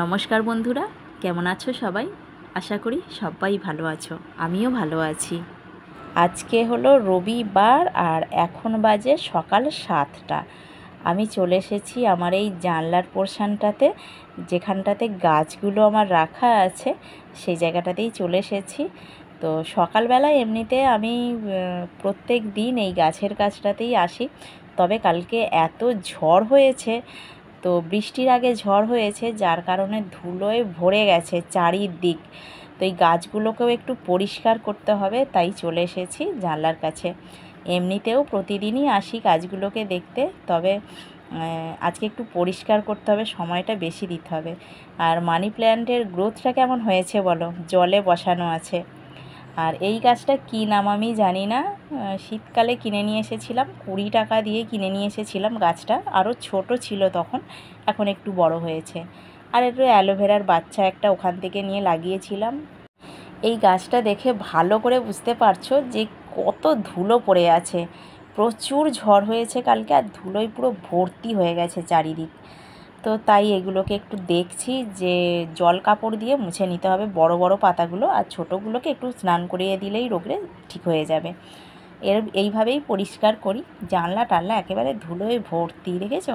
নমস্কার বন্ধুরা, কেমন আছো সবাই? আশা করি সবাই ভালো আছো, আমিও ভালো আছি। আজকে হলো রবিবার আর এখন বাজে সকাল 7টা। আমি চলে এসেছি আমার এই জানলার পোর্শনটাতে, যেখানটাতে গাছগুলো আমার রাখা আছে সেই জায়গাটাতেই চলে এসেছি। তো সকালবেলায় এমনিতে আমি প্রত্যেক দিন এই গাছের কাছটাতেই আসি, তবে কালকে এত ঝড় হয়েছে, তো বৃষ্টির আগে ঝড় হয়েছে যার কারণে ধুলোয় ভরে গেছে চারিদিক। তো এই গাছগুলোকেও একটু পরিষ্কার করতে হবে, তাই চলে এসেছি জানলার কাছে। এমনিতেও প্রতিদিনই আসি গাছগুলোকে দেখতে, তবে আজকে একটু পরিষ্কার করতে হবে, সময়টা বেশি দিতে হবে। আর মানি প্ল্যান্টের গ্রোথটা কেমন হয়েছে বলো, জলে বসানো আছে। আর এই গাছটা কী নাম আমি জানি না, শীতকালে কিনে নিয়ে এসেছিলাম, 20 টাকা দিয়ে কিনে নিয়ে এসেছিলাম। গাছটা আরও ছোট ছিল তখন, এখন একটু বড় হয়েছে। আর একটু অ্যালোভেরার বাচ্চা একটা ওখান থেকে নিয়ে লাগিয়েছিলাম। এই গাছটা দেখে ভালো করে বুঝতে পারছো যে কত ধুলো পড়ে আছে। প্রচুর ঝড় হয়েছে কালকে, আর ধুলোয় পুরো ভর্তি হয়ে গেছে চারিদিক। তো তাই এগুলোকে একটু দেখছি যে জল কাপড় দিয়ে মুছে নিতে হবে বড় বড় পাতাগুলো, আর ছোটোগুলোকে একটু স্নান করিয়ে দিলেই রোগড়ে ঠিক হয়ে যাবে। এইভাবেই পরিষ্কার করি। জানলা টানলা একেবারে ধুলোয় ভর্তি, দেখেছো?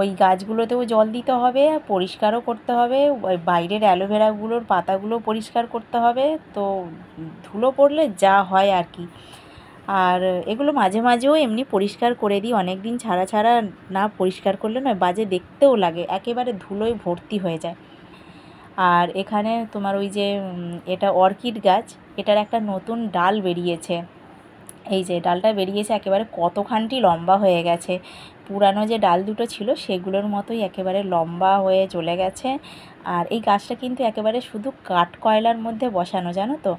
ওই গাছগুলোতেও জল দিতে হবে, পরিষ্কারও করতে হবে, ওই বাইরের অ্যালোভেরাগুলোর পাতাগুলো পরিষ্কার করতে হবে। তো ধুলো পড়লে যা হয় আর কি। আর এগুলো মাঝে মাঝেও এমনি পরিষ্কার করে দিই, অনেক দিন ছাড়া ছাড়া না পরিষ্কার করলে নয়, বাজে দেখতেও লাগে, একেবারে ধুলোয় ভর্তি হয়ে যায়। আর এখানে তোমার ওই যে এটা অর্কিড গাছ, এটার একটা নতুন ডাল বেরিয়েছে। এই যে ডালটা বেরিয়েছে একেবারে কতখানটি লম্বা হয়ে গেছে। পুরানো যে ডাল দুটো ছিল সেগুলোর মতোই একেবারে লম্বা হয়ে চলে গেছে। আর এই গাছটা কিন্তু একেবারে শুধু কাঠ কয়লার মধ্যে বসানো, জানো তো?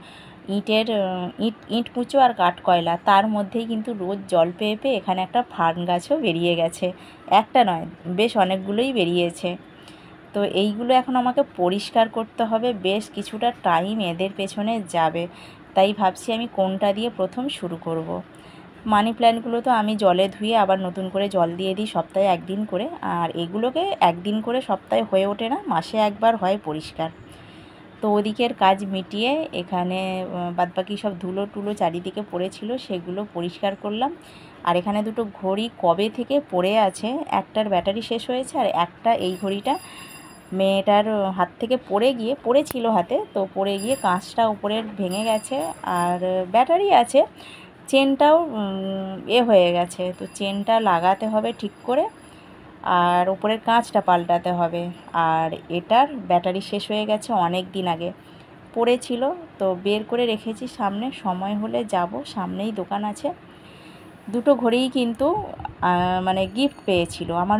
ইট কুঁচো আর কাঠ কয়লা, তার মধ্যেই কিন্তু রোজ জল পেয়ে পেয়ে এখানে একটা ফার্ন গাছও বেরিয়ে গেছে। একটা নয়, বেশ অনেকগুলোই বেরিয়েছে। তো এইগুলো এখন আমাকে পরিষ্কার করতে হবে, বেশ কিছুটা টাইম এদের পেছনে যাবে। তাই ভাবছি আমি কোনটা দিয়ে প্রথম শুরু করব। মানি প্ল্যান্টগুলো তো আমি জলে ধুয়ে আবার নতুন করে জল দিয়ে দিই সপ্তাহে একদিন করে, আর এগুলোকে একদিন করে সপ্তাহে হয়ে ওঠে না, মাসে একবার হয় পরিষ্কার। তো ওদিকের কাজ মিটিয়ে এখানে বাদবাকি সব ধুলো টুলো চারিদিকে পড়েছিল সেগুলো পরিষ্কার করলাম। আর এখানে দুটো ঘড়ি কবে থেকে পড়ে আছে, একটার ব্যাটারি শেষ হয়েছে, আর একটা এই ঘড়িটা মেয়েটার হাত থেকে পড়েছিল হাতে, তো পড়ে গিয়ে কাঁচটা উপরের ভেঙে গেছে। আর ব্যাটারি আছে, চেনটাও হয়ে গেছে, তো চেনটা লাগাতে হবে ঠিক করে, আর উপরের কাঁচটা পাল্টাতে হবে। আর এটার ব্যাটারি শেষ হয়ে গেছে অনেক দিন আগে, পড়েছিল, তো বের করে রেখেছি, সামনে সময় হলে যাব, সামনেই দোকান আছে। দুটো ঘড়িই কিন্তু মানে গিফট পেয়েছিল আমার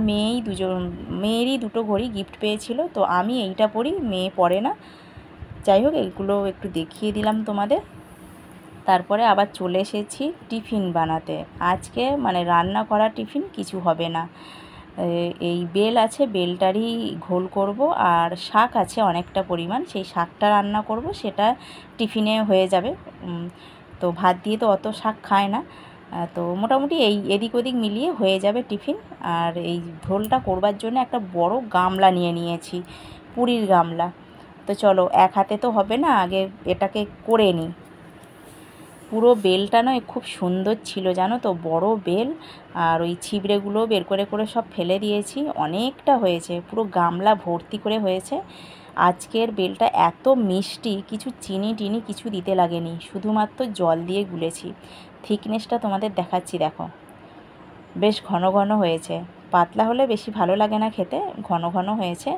মেয়েরই দুটো ঘড়ি গিফট পেয়েছিল, তো আমি এইটা পরি, মেয়ে পরে না। যাই হোক, এগুলো একটু দেখিয়ে দিলাম তোমাদের। তারপরে আবার চলে এসেছি টিফিন বানাতে। আজকে মানে রান্না করা টিফিন কিছু হবে না। এই বেল আছে, বেলটারই ঘোল করব, আর শাক আছে অনেকটা পরিমাণ, সেই শাকটা রান্না করব, সেটা টিফিনে হয়ে যাবে। তো ভাত দিয়ে তো অত শাক খায় না, তো মোটামুটি এই এদিক ওদিক মিলিয়ে হয়ে যাবে টিফিন। আর এই ঝোলটা করবার জন্য একটা বড় গামলা নিয়ে নিয়েছি, পুরীর গামলা। তো চলো, এক হাতে তো হবে না, আগে এটাকে করে নিই। পুরো বেলটা নয়, খুব সুন্দর ছিল জানো তো, বড় বেল। আর ওই ছিবড়েগুলো বের করে করে সব ফেলে দিয়েছি, অনেকটা হয়েছে, পুরো গামলা ভর্তি করে হয়েছে। আজকের বেলটা এত মিষ্টি, কিছু চিনি টিনি কিছু দিতে লাগেনি, শুধুমাত্র জল দিয়ে গুলেছি। থিকনেসটা তোমাদের দেখাচ্ছি, দেখো, বেশ ঘন ঘন হয়েছে। পাতলা হলে বেশি ভালো লাগে না খেতে, ঘন ঘন হয়েছে।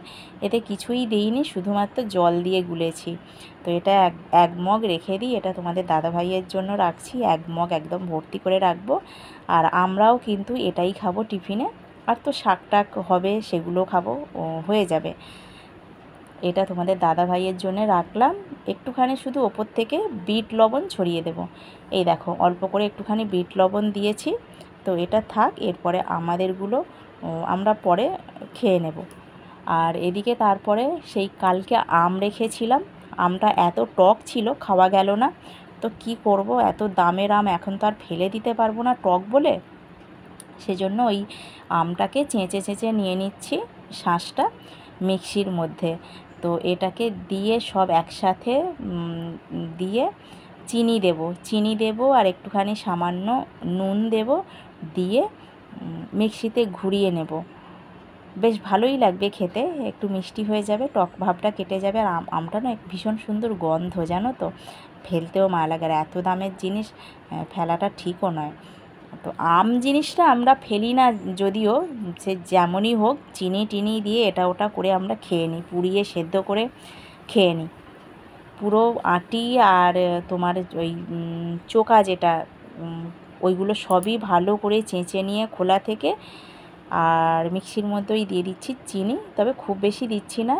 এতে কিছুই দিইনি, শুধুমাত্র জল দিয়ে গুলেছি। তো এটা এক মগ রেখে দিই, এটা তোমাদের দাদাভাইয়ের জন্য রাখছি, এক মগ একদম ভর্তি করে রাখবো। আর আমরাও কিন্তু এটাই খাবো টিফিনে। আর তো শাক টাক হবে, সেগুলো খাবো, হয়ে যাবে। এটা তোমাদের দাদাভাইয়ের জন্য রাখলাম। একটুখানি শুধু ওপর থেকে বিট লবণ ছড়িয়ে দেব। এই দেখো, অল্প করে একটুখানি বিট লবণ দিয়েছি। তো এটা থাক, এরপরে আমাদেরগুলো আমরা পরে খেয়ে নেব। আর এদিকে তারপরে সেই কালকে আম রেখেছিলাম, আমটা এত টক ছিল, খাওয়া গেল না। তো কি করব, এত দামের আম এখন তো আর ফেলে দিতে পারবো না টক বলে। সেজন্য ওই আমটাকে চেঁচে চেঁচে নিয়ে নিচ্ছি শাঁসটা, মিক্সির মধ্যে। তো এটাকে দিয়ে সব একসাথে দিয়ে চিনি দেব আর একটুখানি সামান্য নুন দেব, দিয়ে মিক্সিতে ঘুরিয়ে নেব। বেশ ভালোই লাগবে খেতে, একটু মিষ্টি হয়ে যাবে, টক ভাবটা কেটে যাবে। আর আমটা না ভীষণ সুন্দর গন্ধ, জানো তো, ফেলতেও মায়া লাগে। আর এত দামের জিনিস ফেলাটা ঠিকও নয়। তো আম জিনিসটা আমরা ফেলি না যদিও, সে যেমনই হোক চিনি টিনি দিয়ে এটা ওটা করে আমরা খেয়ে নিই, পুড়িয়ে সেদ্ধ করে খেয়ে নিই। পুরো আটি আর তোমার ওই চোকা যেটা, ওইগুলো সবই ভালো করে চেঁচে নিয়ে খোলা থেকে, আর মিক্সির মধ্যেই দিয়ে দিচ্ছি চিনি, তবে খুব বেশি দিচ্ছি না,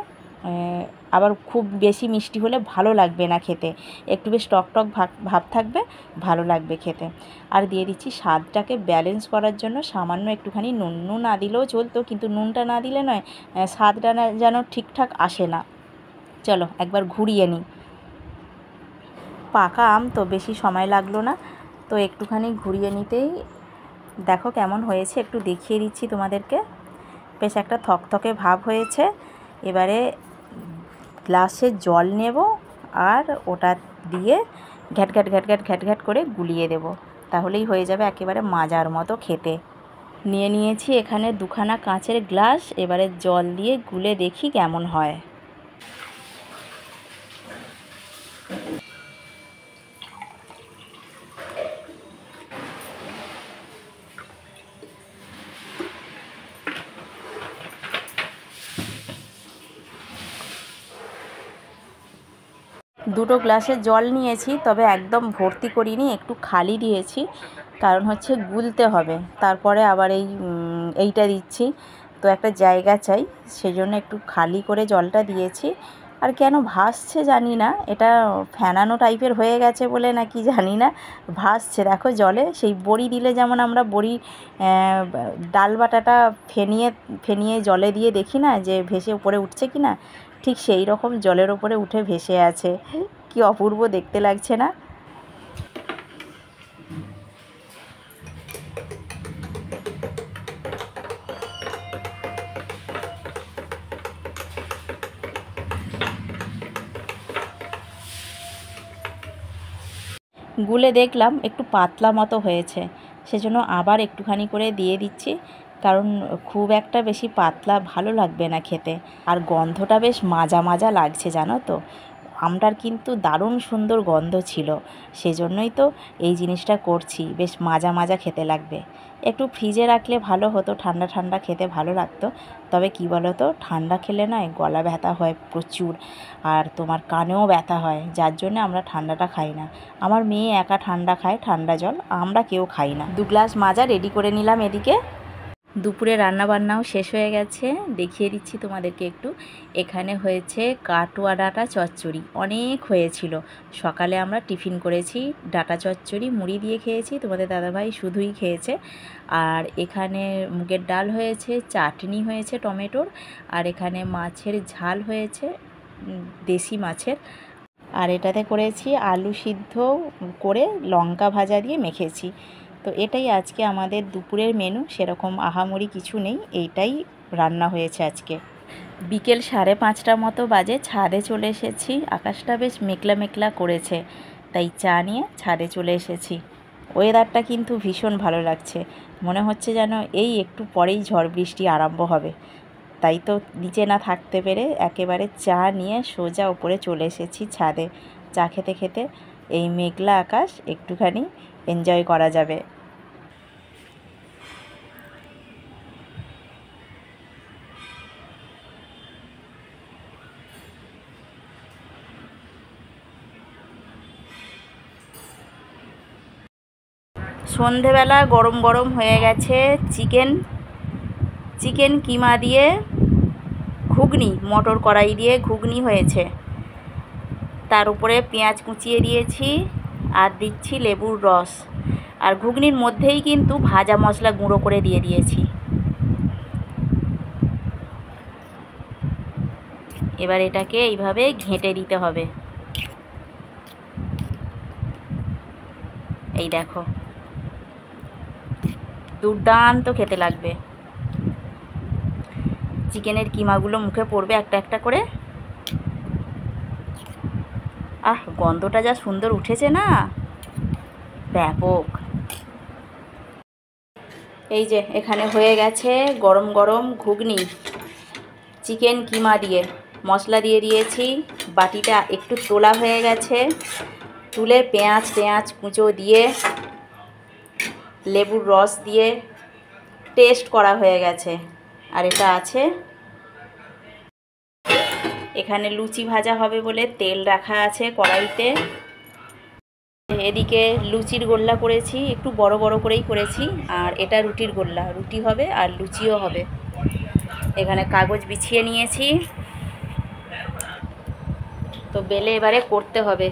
আবার খুব বেশি মিষ্টি হলে ভালো লাগবে না খেতে, একটু বেশ টক টক ভাব থাকবে, ভালো লাগবে খেতে। আর দিয়ে দিচ্ছি স্বাদটাকে ব্যালেন্স করার জন্য সামান্য একটুখানি নুন। নুন না দিলেও চলতো, কিন্তু নুনটা না দিলে নয়, স্বাদটা না যেন ঠিকঠাক আসে না। চলো একবার ঘুরিয়ে নিই। পাকা আম তো বেশি সময় লাগলো না, তো একটুখানি ঘুরিয়ে নিতেই দেখো কেমন হয়েছে, একটু দেখিয়ে দিচ্ছি তোমাদেরকে। বেশ একটা থকথকে ভাব হয়েছে। এবারে গ্লাসে জল নেব আর ওটা দিয়ে ঘ্যাট ঘ্যাট ঘ্যাট ঘ্যাট ঘ্যাট ঘ্যাট করে গুলিয়ে দেব, তাহলেই হয়ে যাবে একেবারে মাজার মতো খেতে। নিয়ে নিয়েছি এখানে দুখানা কাঁচের গ্লাস, এবারে জল দিয়ে গুলে দেখি কেমন হয়। দুটো গ্লাসে জল নিয়েছি, তবে একদম ভর্তি করিনি, একটু খালি দিয়েছি, কারণ হচ্ছে গুলতে হবে, তারপরে আবার এইটা দিচ্ছি, তো একটা জায়গা চাই, সেজন্য একটু খালি করে জলটা দিয়েছি। আর কেন ভাসছে জানি না, এটা ফেনানো টাইপের হয়ে গেছে বলে নাকি জানি না, ভাসছে দেখো জলে। সেই বড়ি দিলে যেমন আমরা বড়ি ডাল বাটাটা ফেনিয়ে ফেনিয়ে জলে দিয়ে দেখি না যে ভেসে উপরে উঠছে কি না, ঠিক সেই রকম জলের ওপরে উঠে ভেসে আছে। কি অপূর্ব দেখতে লাগছে না? গুলে দেখলাম একটু পাতলা মতো হয়েছে, সেজন্য আবার একটুখানি করে দিয়ে দিচ্ছি, কারণ খুব একটা বেশি পাতলা ভালো লাগবে না খেতে। আর গন্ধটা বেশ মাজা মাজা লাগছে, জানো তো, আমটার কিন্তু দারুণ সুন্দর গন্ধ ছিল, সেজন্যই তো এই জিনিসটা করছি, বেশ মাজা মাজা খেতে লাগবে। একটু ফ্রিজে রাখলে ভালো হতো, ঠান্ডা ঠান্ডা খেতে ভালো লাগতো, তবে কি বলো তো, ঠান্ডা খেলে নয় গলা ব্যথা হয় প্রচুর, আর তোমার কানেও ব্যথা হয়, যার জন্য আমরা ঠান্ডাটা খাই না। আমার মেয়ে একা ঠান্ডা খায়, ঠান্ডা জল, আমরা কেউ খাই না। 2 গ্লাস মাজা রেডি করে নিলাম এদিকে। দুপুরে রান্নাবান্নাও শেষ হয়ে গেছে, দেখিয়ে দিচ্ছি তোমাদেরকে একটু। এখানে হয়েছে কাটোয়া ডাঁটা চচ্চড়ি, অনেক হয়েছিল। সকালে আমরা টিফিন করেছি ডাঁটা চচ্চড়ি, মুড়ি দিয়ে খেয়েছি, তোমাদের দাদাভাই শুধুই খেয়েছে। আর এখানে মুগের ডাল হয়েছে, চাটনি হয়েছে টমেটোর, আর এখানে মাছের ঝাল হয়েছে, দেশি মাছের। আর এটাতে করেছি আলু সিদ্ধ করে লঙ্কা ভাজা দিয়ে মেখেছি। তো এটাই আজকে আমাদের দুপুরের মেনু, সেরকম আহামরি কিছু নেই, এইটাই রান্না হয়েছে আজকে। বিকেল 5:30 মতো বাজে, ছাদে চলে এসেছি, আকাশটা বেশ মেঘলা মেঘলা করেছে, তাই চা নিয়ে ছাদে চলে এসেছি। ওয়েদারটা কিন্তু ভীষণ ভালো লাগছে, মনে হচ্ছে যেন এই একটু পরেই ঝড় বৃষ্টি আরম্ভ হবে। তাই তো নিচে না থাকতে পেরে একেবারে চা নিয়ে সোজা উপরে চলে এসেছি ছাদে। চা খেতে খেতে এই মেঘলা আকাশ একটুখানি এনজয় করা যাবে। সন্ধেবেলা গরম গরম হয়ে গেছে চিকেন কিমা দিয়ে ঘুগনি, মটর কড়াই দিয়ে ঘুগনি হয়েছে, তার উপরে পেঁয়াজ কুচিয়ে দিয়েছি আর দিচ্ছি লেবুর রস, আর ঘুগনির মধ্যেই কিন্তু ভাজা মশলা গুঁড়ো করে দিয়ে দিয়েছি। এবার এটাকে এইভাবে ঘেঁটে দিতে হবে। এই দেখো, দুর্দান্ত খেতে লাগবে। চিকেনের কিমাগুলো মুখে পড়বে একটা একটা করে। গন্ধটা যা সুন্দর উঠেছে না, ব্যাপক। এই যে এখানে হয়ে গেছে গরম গরম ঘুগনি চিকেন কিমা দিয়ে। মশলা দিয়ে দিয়েছি, বাটিটা একটু তোলা হয়ে গেছে, তুলে পেঁয়াজ কুচো দিয়ে লেবুর রস দিয়ে টেস্ট করা হয়ে গেছে। আর এটা আছে, এখানে লুচি ভাজা হবে বলে তেল রাখা আছে কড়াইতে। এদিকে লুচির গোল্লা করেছি, একটু বড় বড় করেই করেছি। আর এটা রুটির গোল্লা, রুটি হবে আর লুচিও হবে। এখানে কাগজ বিছিয়ে নিয়েছি, তো বেলে এবারে করতে হবে।